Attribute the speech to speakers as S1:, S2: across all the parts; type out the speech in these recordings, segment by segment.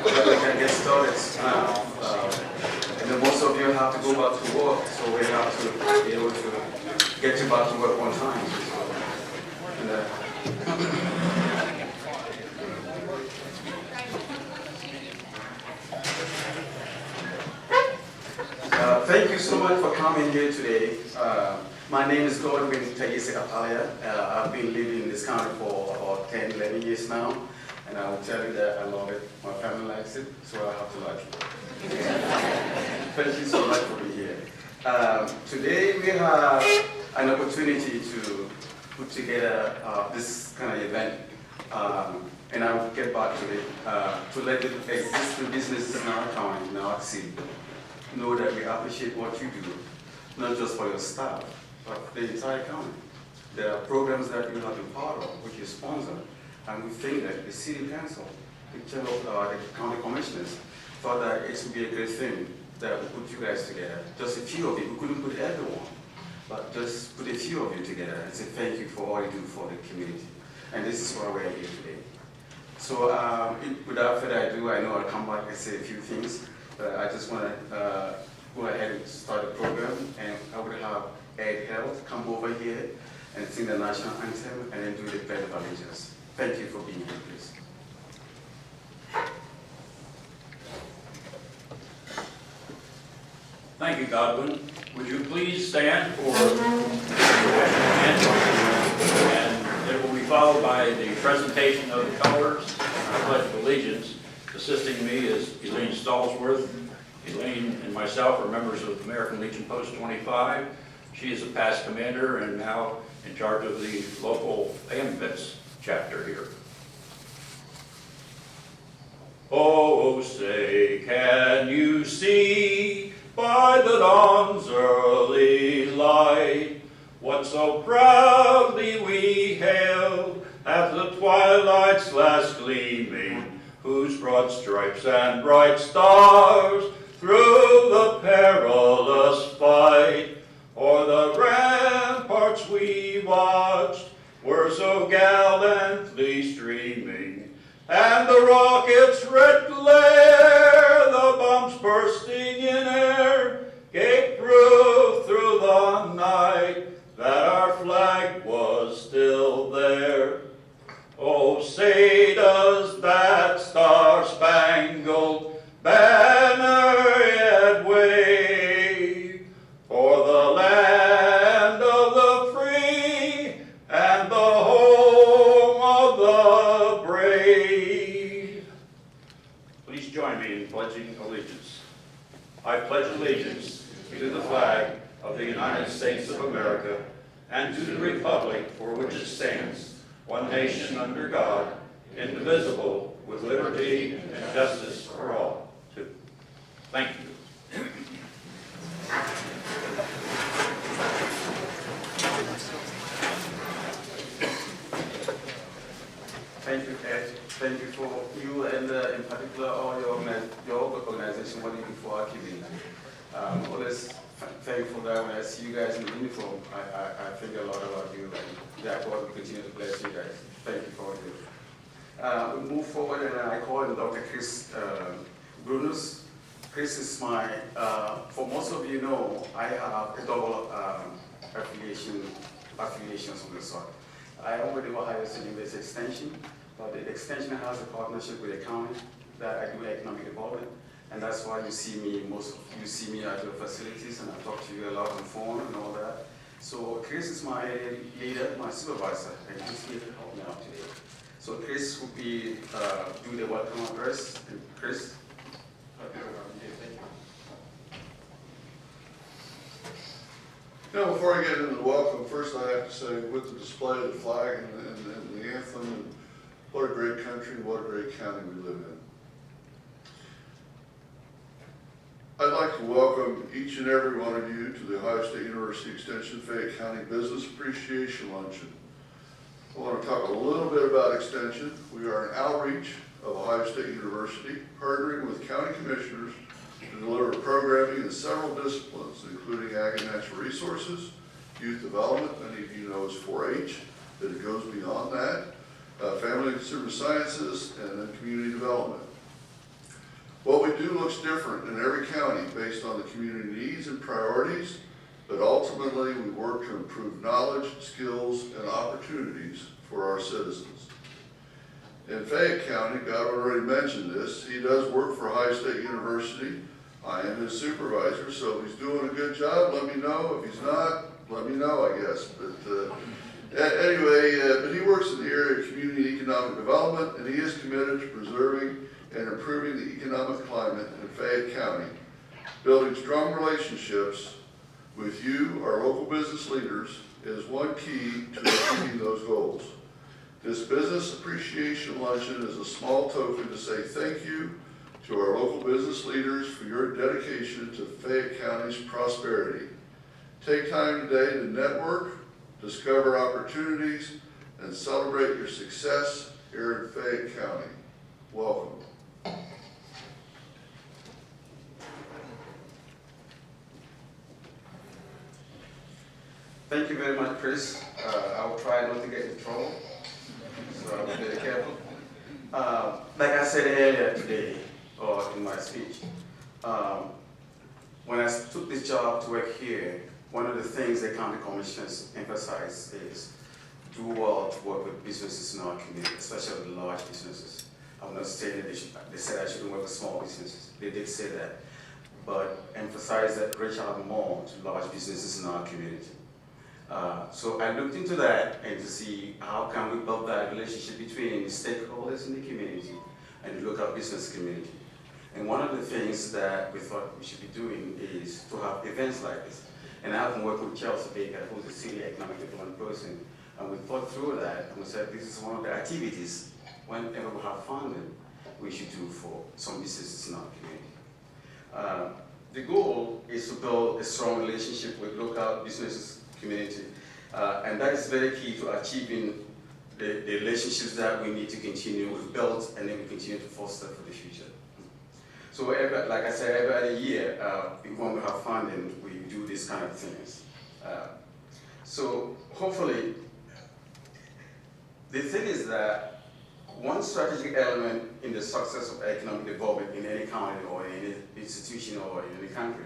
S1: that we can get started now. And then most of you have to go back to work, so we have to be able to get you back to work on time. And, thank you so much for coming here today. My name is Godwin Tayesekapaya. I've been living in this county for about 10, 11 years now, and I will tell you that I love it. My family likes it, so I have to like it. Thank you so much for being here. Today we have an opportunity to put together this kind of event, and I will get back to it, to let the existing businesses in our county, in our city, know that we appreciate what you do, not just for your staff, but for the entire county. There are programs that you have been part of, which you sponsor, and we think that the city council, the county commissioners, thought that it would be a great thing that we put you guys together. Just a few of you, we couldn't put everyone, but just put a few of you together and say thank you for all you do for the community. And this is why we're here today. So without further ado, I know I'll come back and say a few things. I just want to go ahead and start the program, and I would have Ed Held come over here and sing the national anthem and then do the pledge of allegiance. Thank you for being here, please.
S2: Thank you, Godwin. Would you please stand for the national anthem? And it will be followed by the presentation of the colors and the Pledge of Allegiance. Assisting me is Elaine Stallsworth. Elaine and myself are members of American Legion Post 25. She is a past commander and now in charge of the local AMVETS chapter here. Oh, say, can you see by the dawn's early light what so proudly we hailed at the twilight's last gleaming, whose broad stripes and bright stars through the perilous fight o'er the ramparts we watched were so gallantly streaming, and the rocket's red glare, the bombs bursting in air, gave proof through the night that our flag was still there. Oh, say does that star-spangled banner yet wave for the land of the free and the home of the brave. Please join me in pledging allegiance. I pledge allegiance to the flag of the United States of America and to the republic for which it stands, one nation under God, indivisible, with liberty and justice for all. Thank you.
S1: Thank you, Ed. Thank you for you and in particular all your organization, what you do for our community. Always thankful that when I see you guys in uniform, I think a lot about you, and that God will continue to bless you guys. Thank you for what you do. We move forward, and I call him Dr. Chris Brunus. Chris is my, for most of you know, I have a double affiliations of the sort. I am with the Ohio State University Extension, but the extension has a partnership with the county that I do economic development, and that's why you see me, most of you see me at your facilities, and I talk to you a lot on phone and all that. So Chris is my leader, my supervisor, and he's here to help me out today. So Chris will be, do the welcome address, and Chris, thank you.
S3: You know, before I get into the welcome, first I have to say, with the display of the flag and the anthem, and what a great country, what a great county we live in. I'd like to welcome each and every one of you to the Ohio State University Extension Fayette County Business Appreciation Luncheon. I want to talk a little bit about Extension. We are an outreach of Ohio State University, partnering with county commissioners to deliver programming in several disciplines, including ag and natural resources, youth development, many of you know is 4-H, but it goes beyond that, family and consumer sciences, and then community development. What we do looks different in every county based on the community needs and priorities, but ultimately we work to improve knowledge, skills, and opportunities for our citizens. In Fayette County, Godwin already mentioned this, he does work for Ohio State University. I am his supervisor, so if he's doing a good job, let me know. If he's not, let me know, I guess. But he works in the area of community and economic development, and he is committed to preserving and improving the economic climate in Fayette County, building strong relationships with you, our local business leaders, is one key to achieving those goals. This Business Appreciation Luncheon is a small token to say thank you to our local business leaders for your dedication to Fayette County's prosperity. Take time today to network, discover opportunities, and celebrate your success here in Fayette County. Welcome.
S1: Thank you very much, Chris. I will try not to get in trouble, so I'll be very careful. Like I said earlier today, or in my speech, when I took this job to work here, one of the things the county commissioners emphasize is do well to work with businesses in our community, especially the large businesses. I'm not saying that they said I shouldn't work with small businesses. They did say that, but emphasize that reach out more to large businesses in our community. So I looked into that and to see how can we build that relationship between the stakeholders in the community and the local business community. And one of the things that we thought we should be doing is to have events like this. And I've been working with Chelsea Baker, who's a city economic development person, and we thought through that and we said this is one of the activities, whenever we have funding, we should do for some businesses in our community. The goal is to build a strong relationship with local businesses community, and that is very key to achieving the relationships that we need to continue. We've built and then we continue to foster for the future. So like I said, every other year, when we have funding, we do these kind of things. So hopefully, the thing is that one strategic element in the success of economic development in any county or in any institution or in any country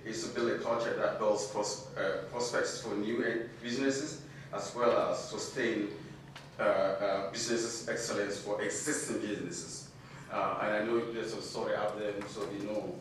S1: is to build a culture that builds prospects for new businesses as well as sustain business excellence for existing businesses. And I know there's a story out there, so we know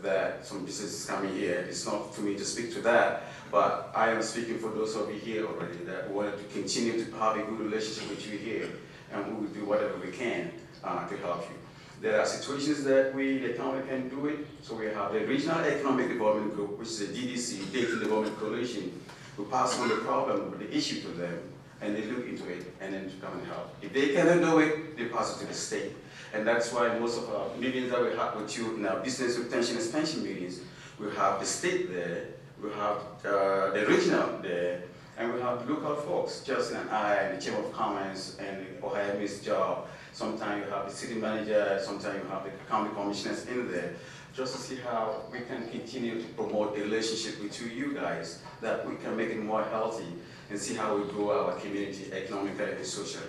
S1: that some businesses coming here. It's not for me to speak to that, but I am speaking for those of you here already that wanted to continue to have a good relationship with you here, and we will do whatever we can to help you. There are situations that the county can do it. So we have the Regional Economic Development Group, which is a DDC, Data Development Coalition, who pass on the problem or the issue to them, and they look into it, and then come and help. If they cannot do it, they pass it to the state. And that's why most of our meetings that we have with you in our business retention expansion meetings, we have the state there, we have the regional there, and we have local folks, Justin and I, and the Chamber of Commerce, and Ohio Miss Job. Sometimes you have the city manager, sometimes you have the county commissioners in there, just to see how we can continue to promote a relationship with you guys, that we can make it more healthy and see how we grow our community economically and socially.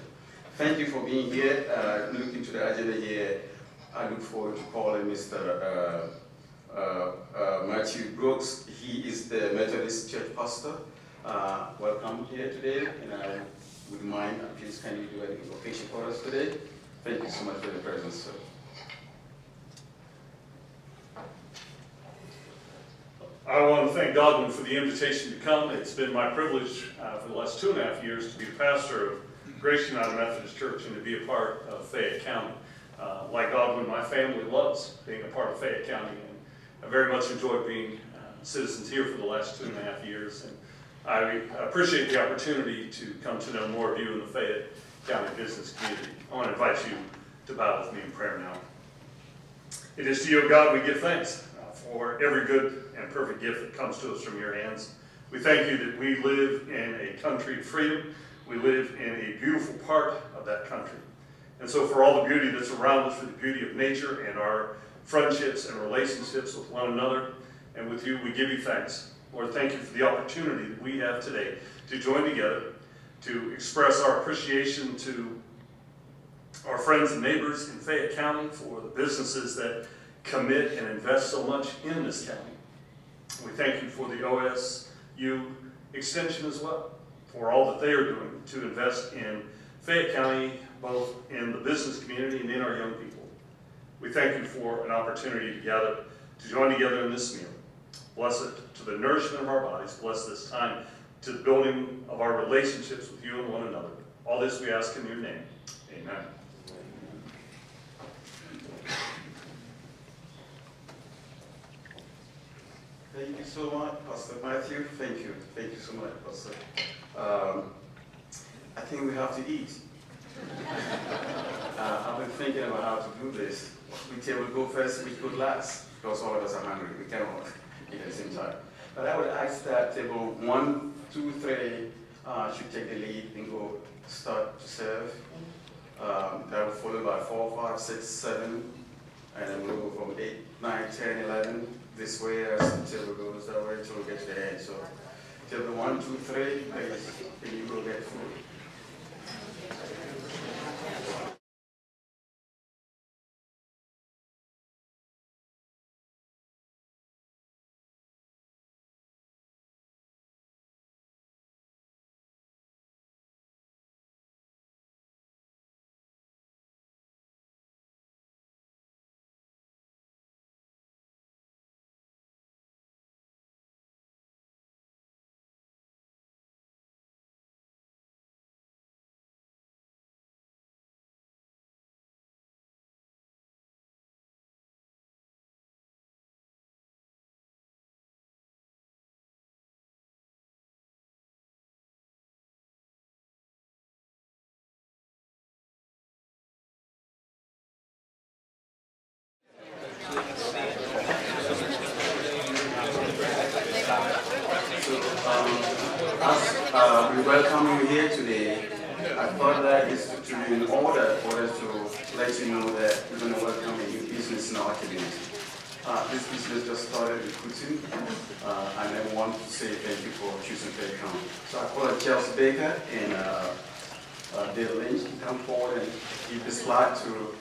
S1: Thank you for being here. Looking to the agenda here, I look forward to calling Mr. Matthew Brooks. He is the Methodist Church pastor. Welcome here today, and I would mind, please can you do an invocation for us today? Thank you so much for your presence, sir.
S4: I want to thank Godwin for the invitation to come. It's been my privilege for the last 2.5 years to be the pastor of Grace United Methodist Church and to be a part of Fayette County. Like Godwin, my family loves being a part of Fayette County, and I very much enjoyed being citizens here for the last 2.5 years. And I appreciate the opportunity to come to know more of you in the Fayette County business community. I want to invite you to bow with me in prayer now. It is to you, O God, we give thanks for every good and perfect gift that comes to us from your hands. We thank you that we live in a country of freedom. We live in a beautiful part of that country. And so for all the beauty that's around us, for the beauty of nature and our friendships and relationships with one another and with you, we give you thanks. Lord, thank you for the opportunity that we have today to join together, to express our appreciation to our friends and neighbors in Fayette County for the businesses that commit and invest so much in this county. We thank you for the OSU extension as well, for all that they are doing to invest in Fayette County, both in the business community and in our young people. We thank you for an opportunity to gather, to join together in this meal. Bless it to the nourishment of our bodies. Bless this time to the building of our relationships with you and one another. All this we ask in your name. Amen.
S1: Thank you so much, Pastor Matthew. Thank you. Thank you so much, Pastor. I think we have to eat. I've been thinking about how to do this. Which table go first, which go last, because all of us are hungry. We cannot eat at the same time. But I would ask that table 1, 2, 3 should take the lead and go start to serve. That will follow by 4, 5, 6, 7, and then we'll go from 8, 9, 10, 11. This way as the table goes that way until we get to the end. So table 1, 2, 3, please, then you go get food. As we welcome you here today, I thought that it's to be in order for us to let you know that we're going to welcome a new business in our community. This business just started recruiting, and I want to say thank you for choosing Fayette County. So I call it Chelsea Baker and Dale Lynch to come forward and give this slide to.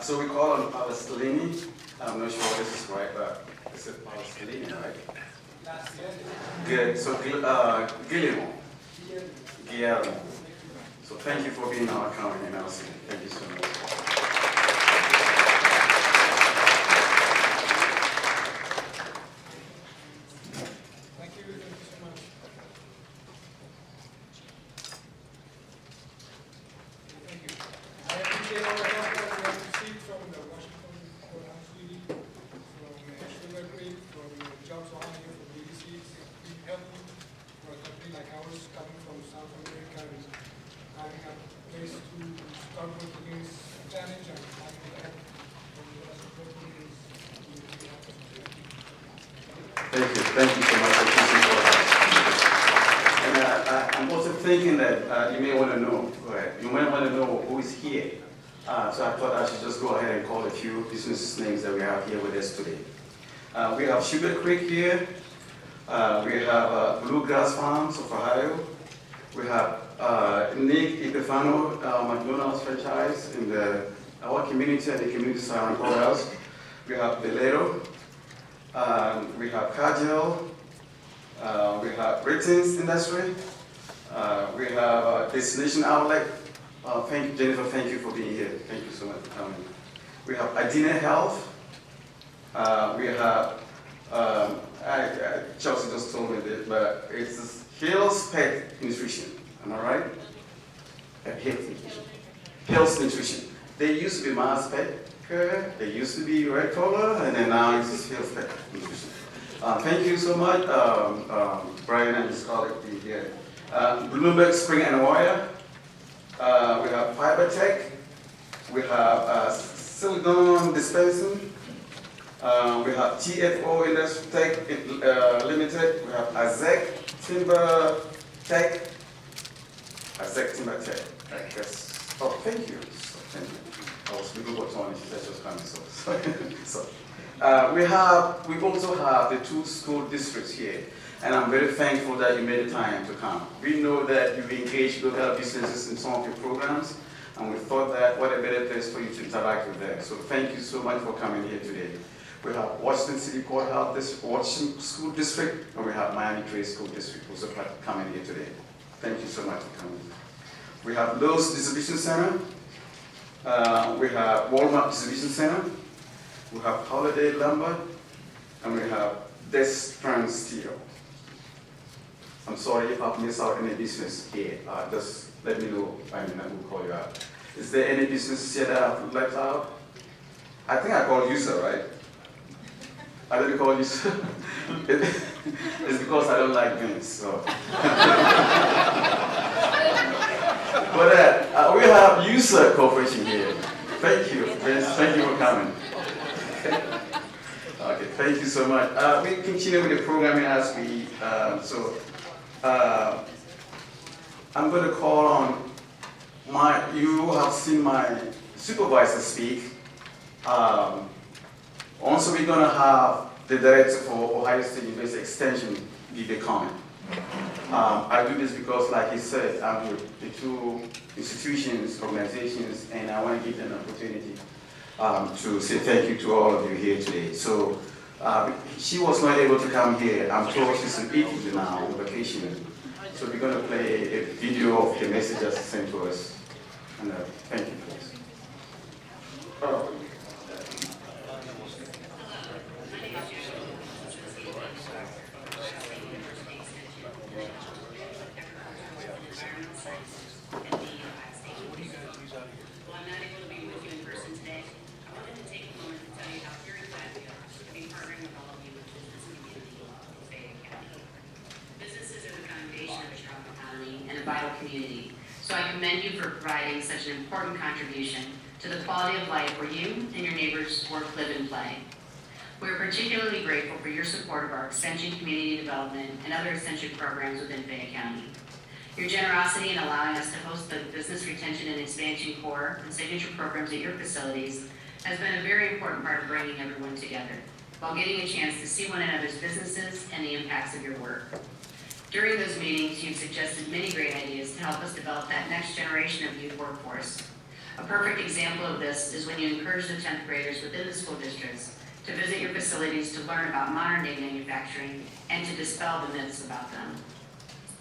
S1: So we call him Palestini. I'm not sure this is right, but it's a Palestini, right? Good. So Guillermo. Guillermo. So thank you for being our county in our city. Thank you so much.
S5: Thank you so much. Thank you. I appreciate all the help that we have received from the Washington Courthouse Committee, from Sugar Creek, from Jobs on here, from BBC. It's been helpful for a company like ours coming from South America and having a place to start working in this challenge and having the help from the rest of the communities.
S1: Thank you so much for choosing for us. And I'm also thinking that you may want to know, you might want to know who is here. So I thought I should just go ahead and call a few business names that we have here with us today. We have Sugar Creek here. We have Bluegrass Farms of Ohio. We have Nick Epifano McDonald's franchise in our community and the community surrounding courthouse. We have Belero. We have Cargill. We have Britton's Industry. We have Destination Outlet. Thank you, Jennifer. Thank you for being here. Thank you so much for coming. We have Adina Health. We have Chelsea just told me this, but it's Hills Pet Nutrition. Am I right? Hills Nutrition. Hills Nutrition. They used to be Mars Pet Care. They used to be Red Collar, and then now it's Hills Pet Nutrition. Thank you so much, Brian and his colleague being here. Bloomberg Spring and Wire. We have Fiber Tech. We have Silicon Dispensing. We have TFO Industry Tech Limited. We have Azek Timber Tech. Azek Timber Tech. I guess. Oh, thank you. So, thank you. We also have the 2 school districts here, and I'm very thankful that you made the time to come. We know that you've engaged local businesses in some of your programs, and we thought that what a better place for you to interact with them. So thank you so much for coming here today. We have Washington City Courthouse, Washington School District, and we have Miami-Dade School District also coming here today. Thank you so much for coming. We have Lowe's Distribution Center. We have Walmart Distribution Center. We have Holiday Lumber. And we have Destrand Steel. I'm sorry if I've missed out any business here. Just let me know, and I will call you out. Is there any business here that I've left out? I think I called you, sir, right? I didn't call you, sir. It's because I don't like drinks, so. But we have user cooperation here. Thank you, friends. Thank you for coming. Okay, thank you so much. We continue with the programming as we, I'm going to call on you have seen my supervisor speak. Also, we're going to have the director for Ohio State University Extension give a comment. I do this because, like he said, I'm with the 2 institutions, organizations, and I want to give them an opportunity to say thank you to all of you here today. So she was not able to come here. I'm told she's in Italy now on vacation. So we're going to play a video of the messages sent to us. And thank you, please.
S6: Vital community. So I commend you for providing such an important contribution to the quality of life where you and your neighbors work, live, and play. We are particularly grateful for your support of our Extension Community Development and other Extension programs within Fayette County. Your generosity in allowing us to host the Business Retention and Expansion Core and signature programs at your facilities has been a very important part of bringing everyone together, while getting a chance to see one another's businesses and the impacts of your work. During those meetings, you've suggested many great ideas to help us develop that next generation of youth workforce. A perfect example of this is when you encourage the 10th graders within the school districts to visit your facilities to learn about modern-day manufacturing and to dispel the myths about them.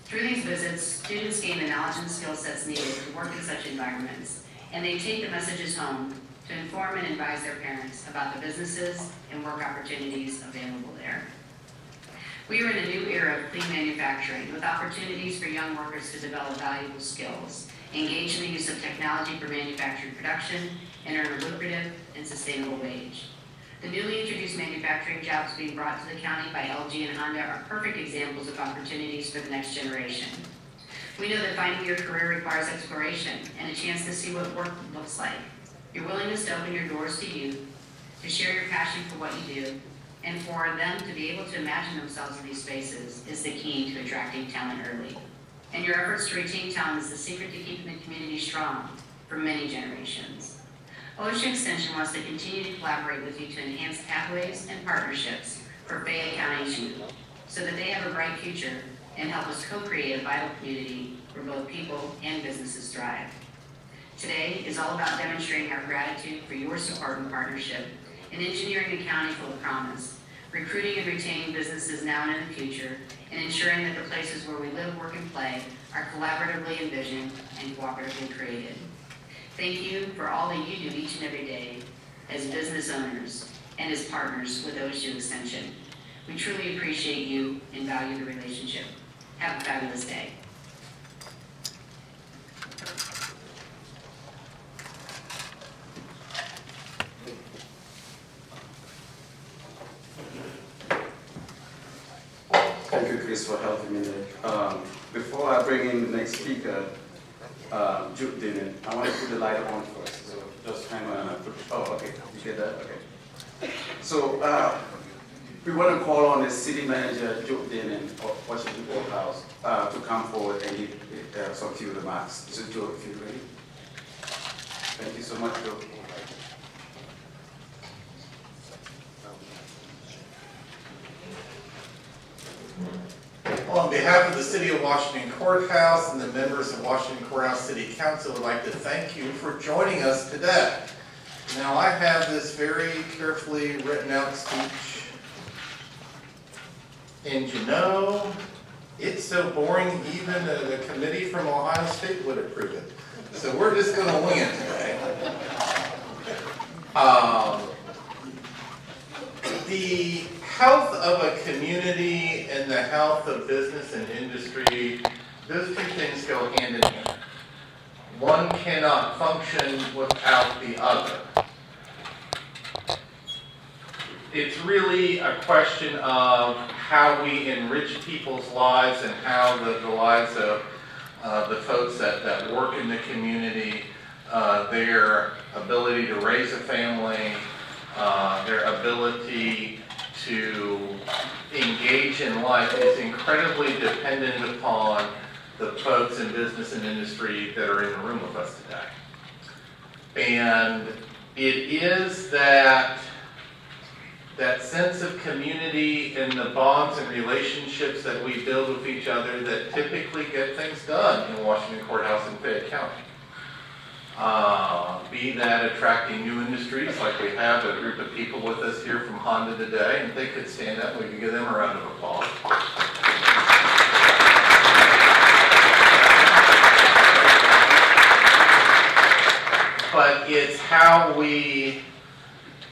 S6: Through these visits, students gain the knowledge and skill sets needed to work in such environments, and they take the messages home to inform and advise their parents about the businesses and work opportunities available there. We are in a new era of clean manufacturing with opportunities for young workers to develop valuable skills, engage in the use of technology for manufacturing production, and earn a lucrative and sustainable wage. The newly introduced manufacturing jobs being brought to the county by LG and Honda are perfect examples of opportunities for the next generation. We know that finding your career requires exploration and a chance to see what work looks like. Your willingness to open your doors to youth, to share your passion for what you do, and for them to be able to imagine themselves in these spaces is the key to attracting talent early. And your efforts to retain talent is the secret to keeping the community strong for many generations. OSU Extension wants to continue to collaborate with you to enhance pathways and partnerships for Fayette County's youth so that they have a bright future and help us co-create a vital community where both people and businesses thrive. Today is all about demonstrating our gratitude for your support and partnership in engineering a county full of promise, recruiting and retaining businesses now and in the future, and ensuring that the places where we live, work, and play are collaboratively envisioned and cooperatively created. Thank you for all that you do each and every day as business owners and as partners with OSU Extension. We truly appreciate you and value the relationship. Have a fabulous day.
S1: Thank you, Chris, for helping me there. Before I bring in the next speaker, Jude Dillon, I want to put the light on first. So just kind of put, oh, okay, you get that? Okay. So we want to call on the city manager, Jude Dillon, of Washington Courthouse, to come forward and give some few remarks. So Joe, if you're ready. Thank you so much, Joe.
S7: City of Washington Courthouse and the members of Washington Courthouse City Council would like to thank you for joining us today. Now, I have this very carefully written out speech, and you know, it's so boring even a committee from Ohio State would approve it. So we're just going to wing it today. The health of a community and the health of business and industry, those two things go hand in hand. One cannot function without the other. It's really a question of how we enrich people's lives and how the lives of the folks that work in the community, their ability to raise a family, their ability to engage in life is incredibly dependent upon the folks in business and industry that are in the room with us today. And it is that sense of community and the bonds and relationships that we build with each other that typically get things done in Washington Courthouse and Fayette County. Be that attracting new industries, like we have a group of people with us here from Honda today, and if they could stand up, we could give them a round of applause. But it's how we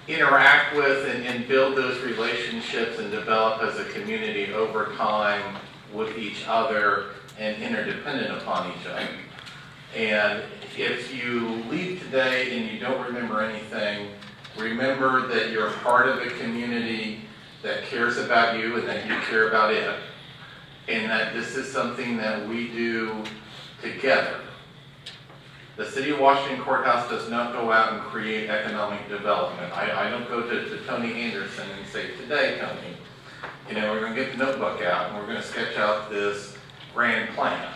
S7: interact with and build those relationships and develop as a community over time with each other and interdependent upon each other. And if you leave today and you don't remember anything, remember that you're part of a community that cares about you and that you care about it. And that this is something that we do together. The City of Washington Courthouse does not go out and create economic development. I don't go to Tony Anderson and say, today, Tony, we're going to get the notebook out and we're going to sketch out this grand plan.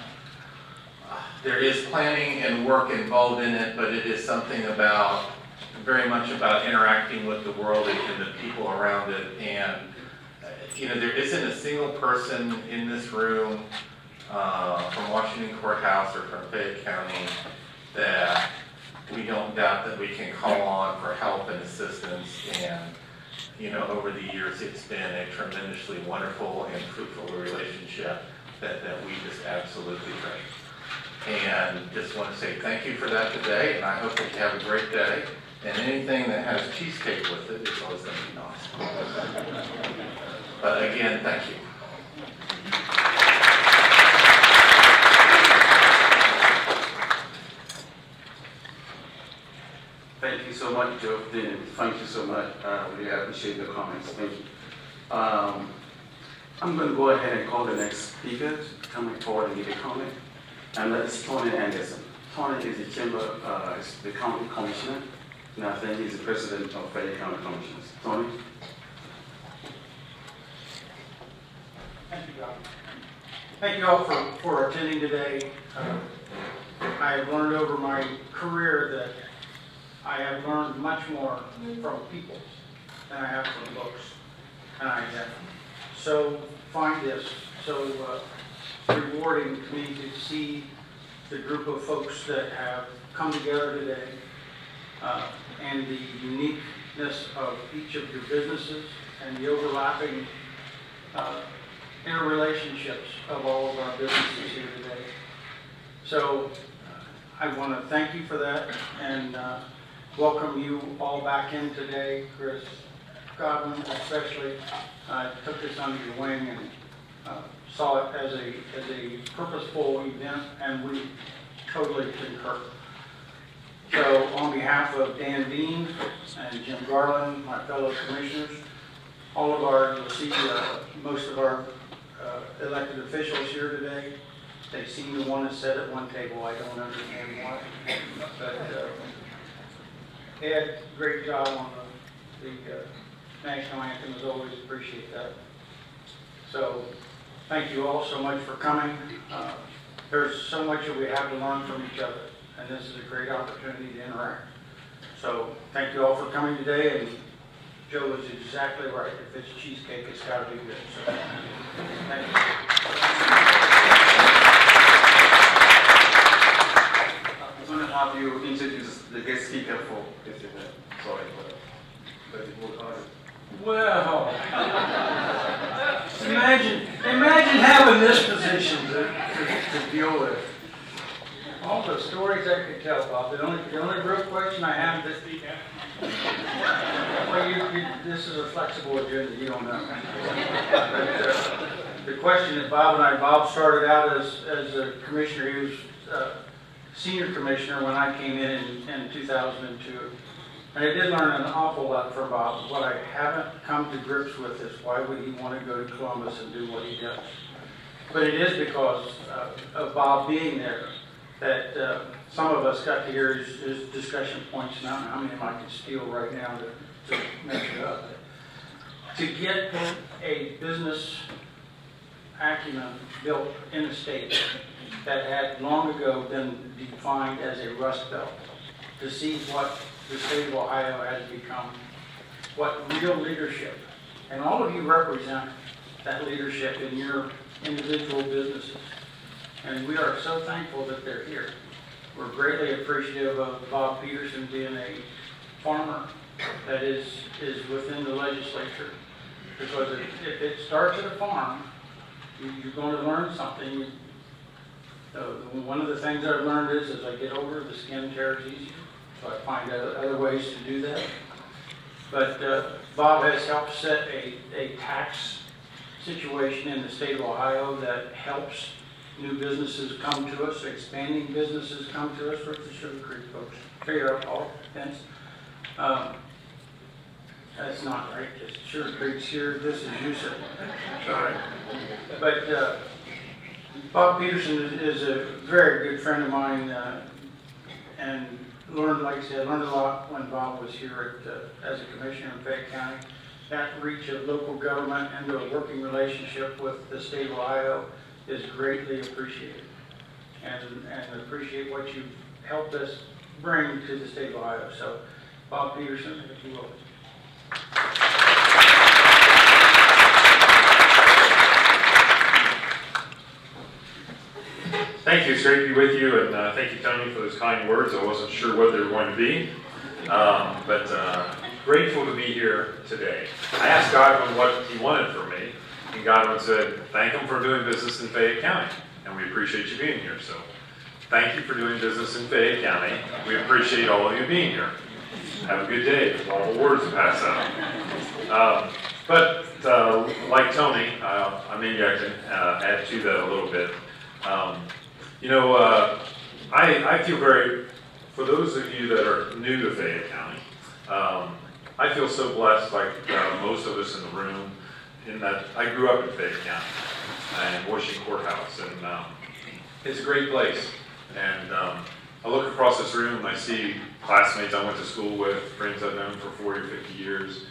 S7: There is planning and work involved in it, but it is something very much about interacting with the world and the people around it. And, there isn't a single person in this room from Washington Courthouse or from Fayette County that we don't doubt that we can call on for help and assistance. And, over the years, it's been a tremendously wonderful and fruitful relationship that we just absolutely treasure. And just want to say thank you for that today, and I hope that you have a great day. And anything that has cheesecake with it is always going to be nice. But again, thank you.
S1: Thank you so much, Joe. Thank you so much. I really appreciate the comments. Thank you. I'm going to go ahead and call the next speaker to come forward and give a comment. And that's Tony Anderson. Tony is the is the county commissioner, and I think he's the president of Fayette County Commissioners. Tony?
S8: Thank you, Doc. Thank you all for attending today. I have learned over my career that I have learned much more from people than I have from books. And I have find this so rewarding to me to see the group of folks that have come together today and the uniqueness of each of your businesses and the overlapping interrelationships of all of our businesses here today. So I want to thank you for that and welcome you all back in today. Chris Godwin especially took this under your wing and saw it as a purposeful event, and we totally concur. So on behalf of Dan Dean and Jim Garland, my fellow commissioners, you'll see most of our elected officials here today. They seem to want to sit at one table. I don't understand why. But Ed, great job on the national anthem, as always. Appreciate that. So thank you all so much for coming. There's so much that we have to learn from each other, and this is a great opportunity to interact. So thank you all for coming today, and Joe is exactly right. If it's cheesecake, it's got to be good. So thank you.
S9: have you introduce the guest speaker for this event. Sorry but it was hard.
S8: Well, imagine having this position to deal with. All the stories I could tell, Bob. The only real question I have this weekend. Well, this is a flexible agenda. You don't know. But, the question is, Bob started out as a commissioner. He was senior commissioner when I came in 2002. And I did learn an awful lot from Bob. What I haven't come to grips with is why would he want to go to Columbus and do what he does. But it is because of Bob being there that some of us got to hear his discussion points. Now, how many of them I can steal right now to mess it up. To get a business acumen built in a state that had long ago been defined as a rust belt, to see what the state of Ohio has become, what real leadership, and all of you represent that leadership in your individual businesses. And we are so thankful that they're here. We're greatly appreciative of Bob Peterson being a farmer that is within the legislature. Because if it starts at a farm, you're going to learn something. One of the things I've learned is as I get older, the skin tears easier. So I find other ways to do that. But Bob has helped set a tax situation in the state of Ohio that helps new businesses come to us, expanding businesses come to us. Where's the Sugar Creek folks? Here you are, Paul, Vince. That's not right, because Sugar Creek's here, this is you, sir. Sorry. But Bob Peterson is a very good friend of mine, and learned, like I said, learned a lot when Bob was here as a commissioner in Fayette County. That reach of local government into a working relationship with the state of Ohio is greatly appreciated, and appreciate what you've helped us bring to the state of Ohio. So, Bob Peterson, if you will.
S10: Thank you. It's great to be with you, and thank you, Tony, for those kind words. I wasn't sure what they were going to be, but grateful to be here today. I asked Godwin what he wanted from me, and Godwin said, thank him for doing business in Fayette County, and we appreciate you being here. So thank you for doing business in Fayette County. We appreciate all of you being here. Have a good day. There's a lot of awards to pass out. But like Tony, maybe I can add to that a little bit. I feel for those of you that are new to Fayette County, I feel so blessed, like most of us in the room, in that I grew up in Fayette County and Washington Courthouse, and it's a great place. And I look across this room and I see classmates I went to school with, friends I've known for 40 or 50 years,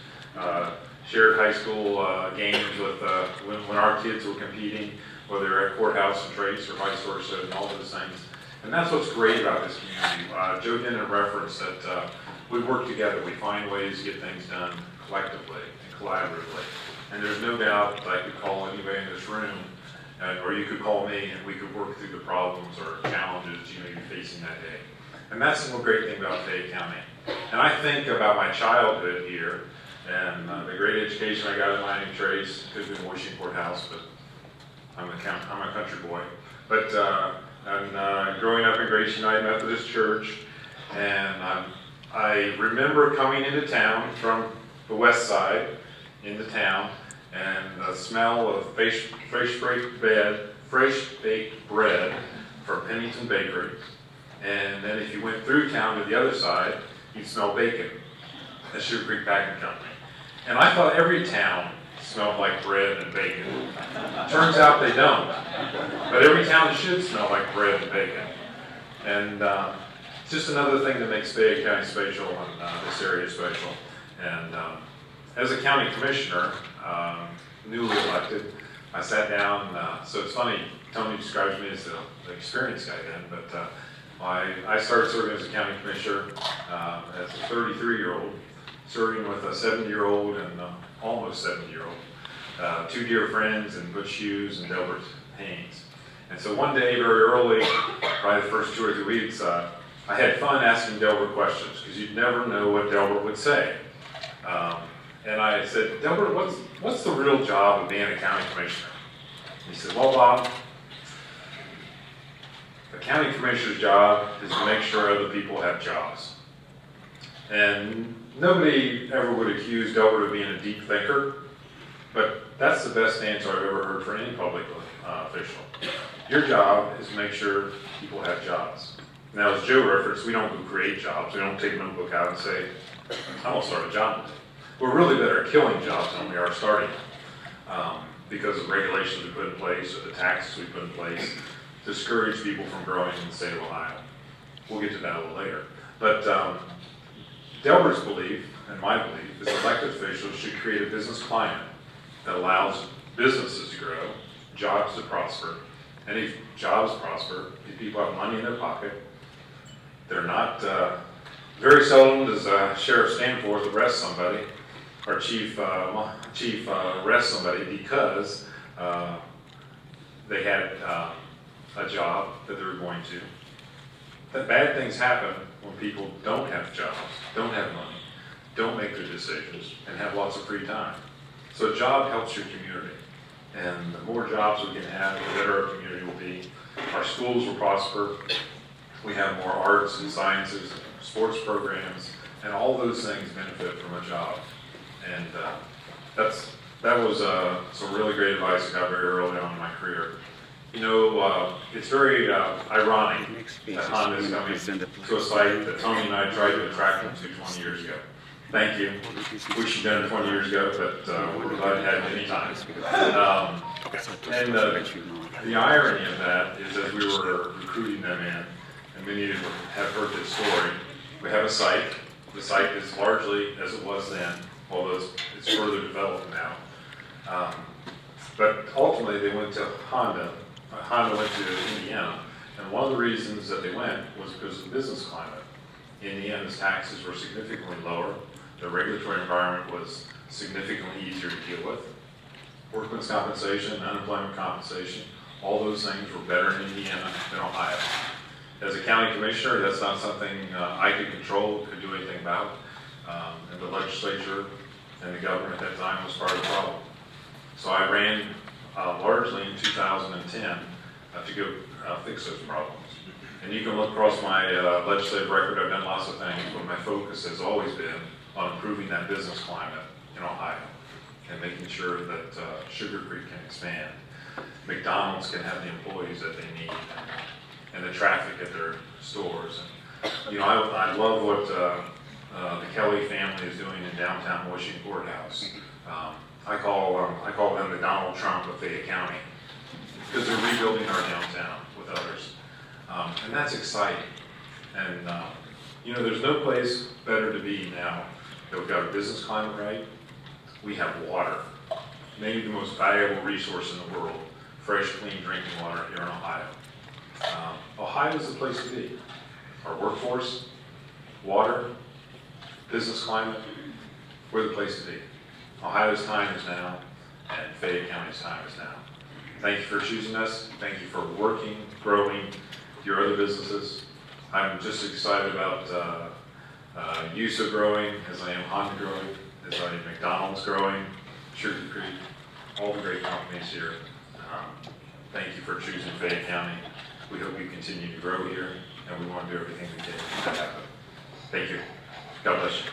S10: shared high school games with when our kids were competing, whether they're at Courthouse and Trace or vice versa, and all those things. And that's what's great about this community. Joe didn't reference that we work together. We find ways to get things done collectively and collaboratively. And there's no doubt that I could call anybody in this room, or you could call me, and we could work through the problems or challenges you're facing that day. And that's the great thing about Fayette County. And I think about my childhood here, and the great education I got in line in Trace, could have been Washington Courthouse, but I'm a country boy. But I'm growing up in Grace United Methodist Church, and I remember coming into town from the west side into town, and the smell of fresh baked bread from Pennington Bakery. And then if you went through town to the other side, you'd smell bacon at Sugar Creek Packing Company. And I thought every town smelled like bread and bacon. Turns out they don't. But every town should smell like bread and bacon. And it's just another thing that makes Fayette County special and this area special. And as a county commissioner, newly elected, I sat down, so it's funny, Tony describes me as the experienced guy then, but I started serving as a county commissioner as a 33-year-old, serving with a 70-year-old and almost 70-year-old, two dear friends in Butch Hughes and Delbert Haynes. And so one day, very early, probably the first 2 or 3 weeks, I had fun asking Delbert questions because you'd never know what Delbert would say. And I said, Delbert, what's the real job of being a county commissioner? He said, well, Bob, a county commissioner's job is to make sure other people have jobs. And nobody ever would accuse Delbert of being a deep thinker, but that's the best answer I've ever heard for any public official. Your job is to make sure people have jobs. Now, as Joe referenced, we don't go create jobs. We don't take a notebook out and say, I'm gonna start a job today. We're really better at killing jobs than we are starting them, because of regulations we put in place or the taxes we put in place to discourage people from growing in the state of Ohio. We'll get to that a little later. But Delbert's belief, and my belief, is elected officials should create a business climate that allows businesses to grow, jobs to prosper, and if jobs prosper, if people have money in their pocket, they're not, very seldom does Sheriff Stanforth arrest somebody, or chief arrest somebody because they had a job that they were going to. That bad things happen when people don't have jobs, don't have money, don't make good decisions, and have lots of free time. So a job helps your community. And the more jobs we can have, the better our community will be. Our schools will prosper. We have more arts and sciences, sports programs, and all those things benefit from a job. And that was some really great advice I got very early on in my career. You know, it's very ironic that Honda is coming to a site that Tony and I tried to attract them to 20 years ago. Thank you. Wish you'd done it 20 years ago, but we're glad you had it any time. And the irony of that is as we were recruiting them in, and many of you have heard this story, we have a site. The site is largely as it was then, although it's further developed now. But ultimately they went to Honda. Honda went to Indiana, and one of the reasons that they went was because of the business climate. Indiana's taxes were significantly lower. The regulatory environment was significantly easier to deal with. Workman's compensation, unemployment compensation, all those things were better in Indiana than Ohio. As a county commissioner, that's not something I could control, could do anything about. And the legislature and the government at that time was part of the problem. So I ran largely in 2010 to go fix those problems. And you can look across my legislative record, I've done lots of things, but my focus has always been on improving that business climate in Ohio and making sure that Sugar Creek can expand. McDonald's can have the employees that they need and the traffic at their stores. And, you know, I love what the Kelly family is doing in downtown Washington Courthouse. I call them the Donald Trump of Fayette County because they're rebuilding our downtown with others. And that's exciting. And, you know, there's no place better to be now that we've got a business climate right. We have water, maybe the most valuable resource in the world, fresh, clean drinking water here in Ohio. Ohio is the place to be. Our workforce, water, business climate, we're the place to be. Ohio's time is now, and Fayette County's time is now. Thank you for choosing us. Thank you for working, growing your other businesses. I'm just excited about USA growing, as I am Honda growing, as I am McDonald's growing, Sugar Creek, all the great companies here. Thank you for choosing Fayette County. We hope we continue to grow here, and we want to do everything we can to make that happen. Thank you. God bless you.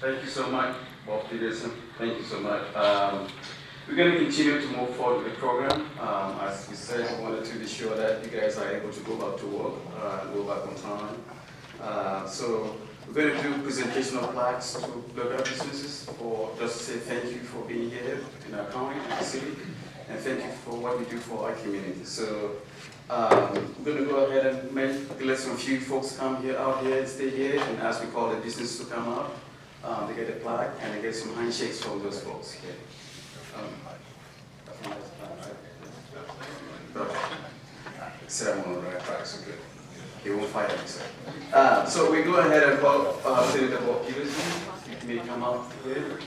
S1: Thank you so much, Bob Peterson. Thank you so much. We're going to continue to move forward with the program. As we said, we wanted to be sure that you guys are able to go back to work, go back on time. So we're going to do presentation of plaques to local businesses for just to say thank you for being here in our county, in the city, and thank you for what you do for our community. So we're going to go ahead and let some few folks come here, out here, and stay here, and as we call the business to come out. They get a plaque and they get some handshakes from those folks here. Ceremonial plaques are good. He won't fight himself. So we go ahead and call Senator Bob Peterson. may come up here.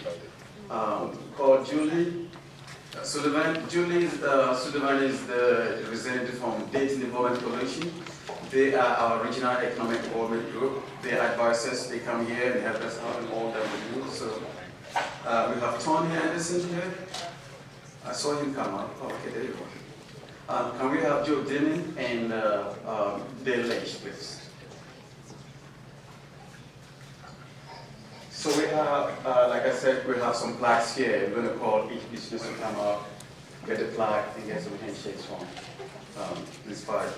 S1: Called Julie Sullivan. Julie Sullivan is the representative from Dayton Development Coalition. They are our regional economic development group. They advise us, they come here and help us out in all that we do. So we have Tony Anderson here. I saw him come up. Oh, okay, there you go. Can we have Joe Denning and Dale Lynch, please? So we have, like I said, we have some plaques here. We're going to call each business to come up, get a plaque, and get some handshakes from these five.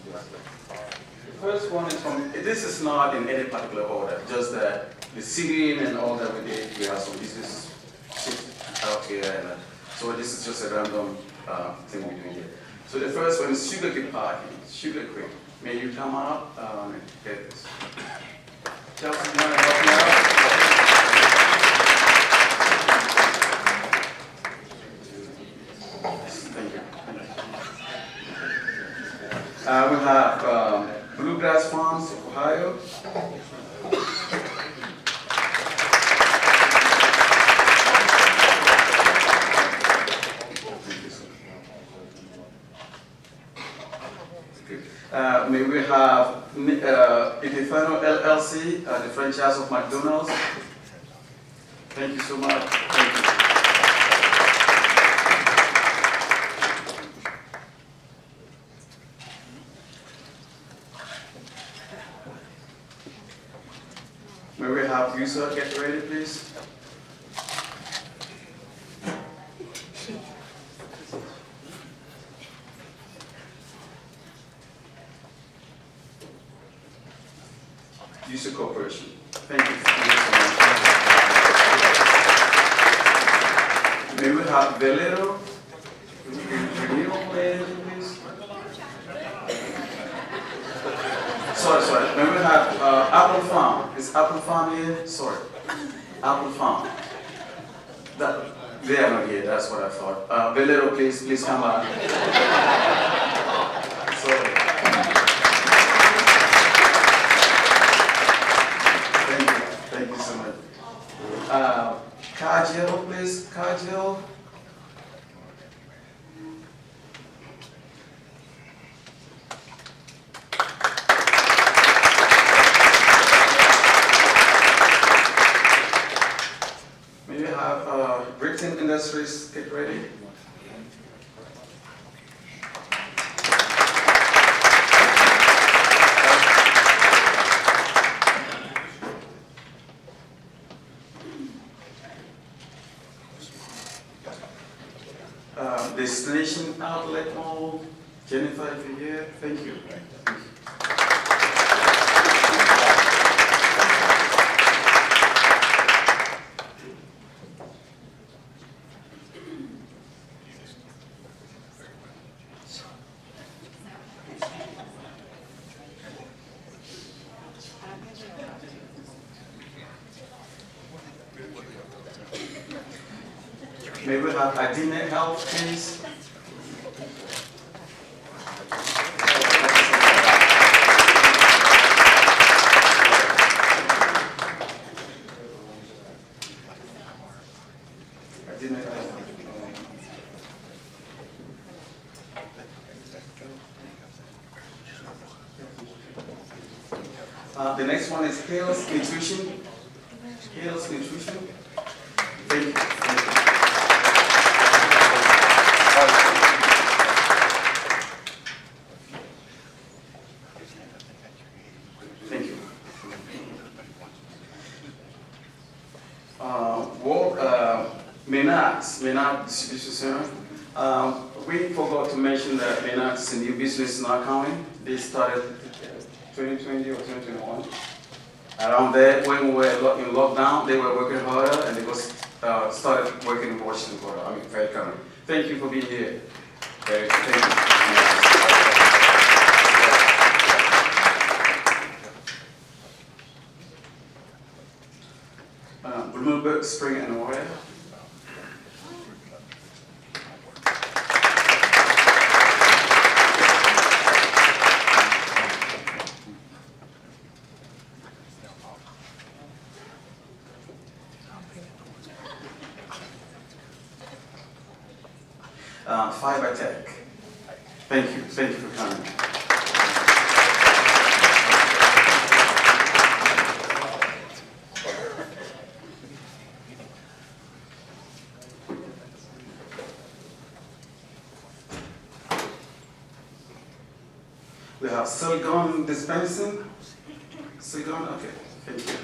S1: The first one is from, this is not in any particular order, just that the city and all that we did, we have some business out here. And, so this is just a random thing we do here. So the first one is Sugar Creek Parking, Sugar Creek. May you come up and get this. Chelsea, you want to help me out? Thank you. We have Bluegrass Farms, Ohio. May we have Epifano LLC, the franchise of McDonald's. Thank you so much. Thank you. May we have you, sir, get ready, please. User Corporation. Thank you so much. May we have Velero? Please. Sorry. May we have Apple Farm? Is Apple Farm here? Sorry. Apple Farm. They are not here, that's what I thought. Velero, please come on. Sorry. Thank you so much. Kajil, please. Kajil. May we have Britain Industries get ready? Destination Outlet Mall, Jennifer, if you're here, thank you. May we have Adina Health, please? Adina Health. The next one is Hales Nutrition. Hales Nutrition. Thank you. Thank you. Menard Distribution Center. We forgot to mention that Menard is a new business in our county. They started 2020 or 2021. Around there, when we were in lockdown, they were working harder and they started working in Washington, Fayette County. Thank you for being here. Thank you. Bloomberg Spring and Water. Fiber Tech. Thank you for coming. We have silicone dispensing. Silicone, okay, thank you.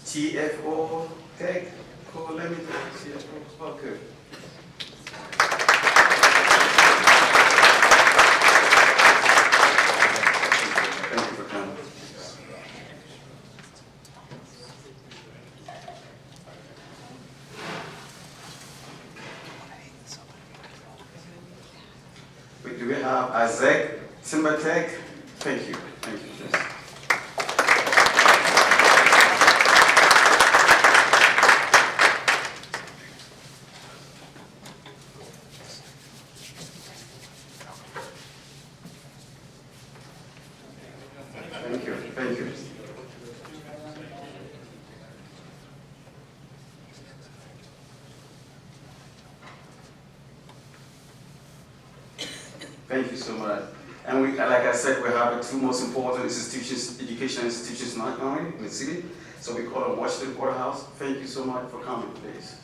S1: TFO Tech, Co-Limited, TFO, okay. Thank you for coming. Do we have Azek Timber Tech? Thank you. Yes. Thank you. Thank you so much. And we, like I said, we have the two most important institutions, education institutions not only in the city. So we call them Washington Waterhouse. Thank you so much for coming, please.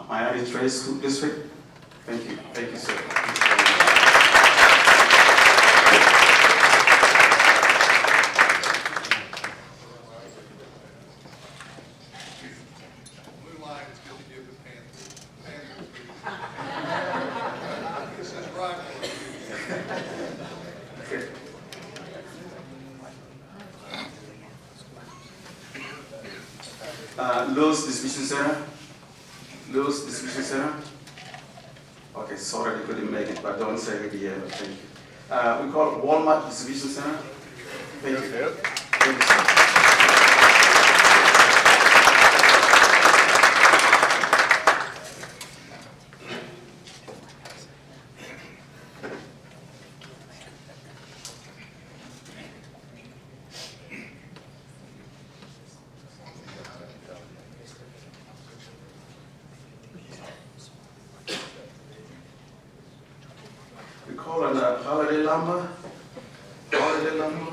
S1: Miami Trade School District. Thank you, sir.
S3: Blue line is good to give the Panthers. This is rivalry.
S1: Lowe's Distribution Center. Lowe's Distribution Center. Okay, sorry they couldn't make it, but don't say it here. Thank you. We call it Walmart Distribution Center. Thank you. Thank you, sir. We call it Holiday Lumber. Holiday Lumber.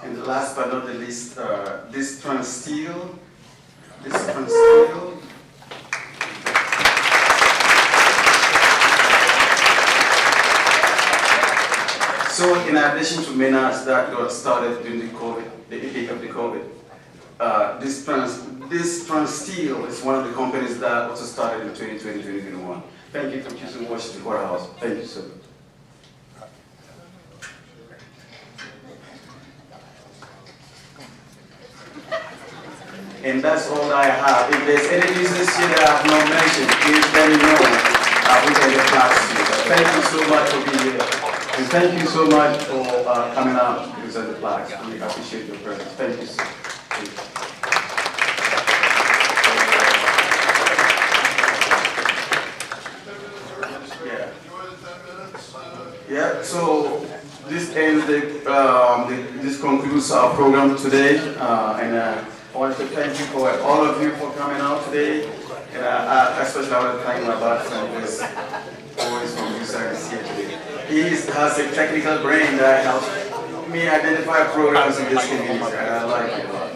S1: And last but not the least, this Transsteel. So in addition to MENAS that got started during the COVID, the peak of the COVID, this Transsteel is one of the companies that also started in 2020, 2021. Thank you for choosing Washington Waterhouse. Thank you, sir. And that's all I have. If there's any business here that I have not mentioned, please let me know. We can get back to you. Thank you so much for being here. And thank you so much for coming out to present the flags. We appreciate your presence. Thank you, sir. Thank you. Yeah, so this ends this concludes our program today, and I want to thank you for all of you for coming out today, and especially I want to thank my bad friend who is always from USIS here today. He has a technical brain that helps me identify programs in this community, and I like it a lot.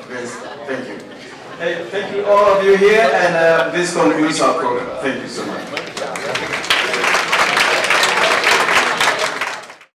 S1: Thank you. Hey, thank you all of you here, and this concludes our program. Thank you so much.